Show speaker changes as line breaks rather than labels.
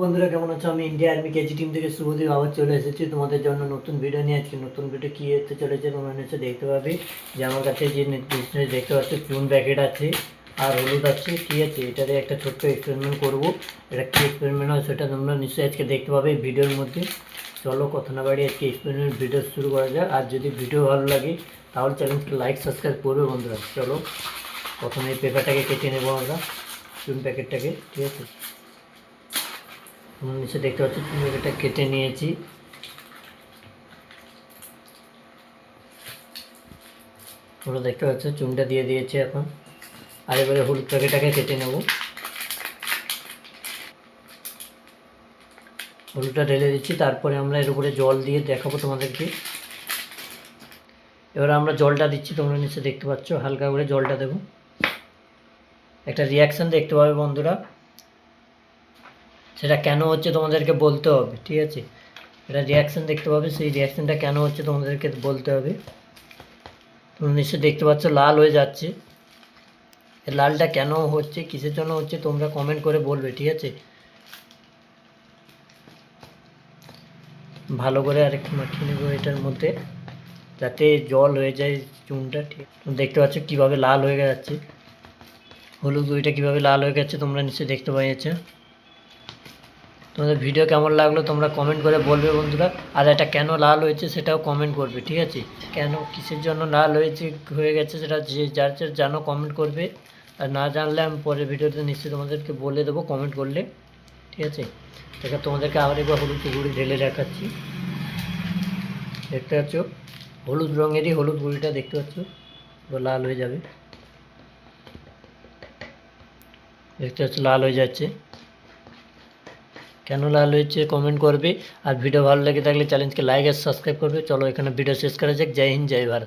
বন্ধুরা কেমন আছো? আমি ইন্ডিয়া আর্মি কেজি টিম থেকে শুভদীপ আবার চলে এসেছি তোমাদের জন্য নতুন ভিডিও নিয়ে। আজকে নতুন ভিডিও কী হতে চলেছে তোমরা নিশ্চয়ই দেখতে পাবে। যে আমার কাছে যে দেখতে পাচ্ছ চুন প্যাকেট আছে আর হলুদ আছে, ঠিক আছে। এটাতে একটা ছোট্ট এক্সপেরিমেন্ট করব। এটা কী এক্সপেরিমেন্ট হয় সেটা তোমরা নিশ্চয়ই আজকে দেখতে পাবে এই ভিডিওর মধ্যে। চলো কথা না বাড়ি আজকে এক্সপেরিমেন্ট ভিডিও শুরু করা যাক। আর যদি ভিডিও ভালো লাগে তাহলে চ্যানেলকে লাইক সাবস্ক্রাইব করবে বন্ধুরা। চলো প্রথমে এই পেপারটাকে কেটে নেবো আমরা, চুন প্যাকেটটাকে, ঠিক আছে। নিচে দেখতে পাচ্ছি এটা কেটে নিয়েছি। তোমরা দেখতে পাচ্ছ চুনটা দিয়ে দিয়েছি এখন। আর এবারে হলুদ প্যাকেটটাকে কেটে নেব। হলুদটা ঢেলে দিচ্ছি, তারপরে আমরা এর উপরে জল দিয়ে দেখাবো তোমাদেরকে। এবার আমরা জলটা দিচ্ছি, তোমরা নিচে দেখতে পাচ্ছ হালকা করে জলটা দেবো। একটা রিয়াকশান দেখতে পাবে বন্ধুরা, সেটা কেন হচ্ছে তোমাদেরকে বলতে হবে, ঠিক আছে। এটা রিয়াকশান দেখতে পাবে, সেই রিয়াকশানটা কেন হচ্ছে তোমাদেরকে বলতে হবে। তোমরা নিশ্চয়ই দেখতে পাচ্ছ লাল হয়ে যাচ্ছে। এই লালটা কেন হচ্ছে, কিসের জন্য হচ্ছে, তোমরা কমেন্ট করে বলবে, ঠিক আছে। ভালো করে আরেকটু মাখিয়ে নেবো এটার মধ্যে, যাতে জল হয়ে যায় চুনটা, ঠিক। দেখতে পাচ্ছ কীভাবে লাল হয়ে যাচ্ছে, হলুদ গুঁড়িটা কীভাবে লাল হয়ে গেছে তোমরা নিশ্চয়ই দেখতে পেয়েছো। তোমাদের ভিডিও কেমন লাগলো তোমরা কমেন্ট করে বলবে বন্ধুরা। আর এটা কেন লাল হয়েছে সেটাও কমেন্ট করবে, ঠিক আছে। কেন কিসের জন্য লাল হয়ে গেছে সেটা যে যার যার জানো কমেন্ট করবে। আর না জানলে আমি পরের ভিডিওতে নিশ্চয়ই তোমাদেরকে বলে দেবো কমেন্ট করলে, ঠিক আছে। দেখা তোমাদেরকে আবার একবার হলুদ গুঁড়ি ঢেলে দেখাচ্ছি। দেখতে পাচ্ছ হলুদ রঙেরই হলুদ গুঁড়িটা দেখতে পাচ্ছ, এবার লাল হয়ে যাবে। দেখতে পাচ্ছ লাল হয়ে যাচ্ছে। কেন লাল হয়েছে কমেন্ট করবে। আর ভিডিও ভালো লেগে থাকলে চ্যানেলকে লাইক আর সাবস্ক্রাইব করবে। চলো এখানে ভিডিও শেষ করা যাক। জয় হিন্দ, জয় ভারত।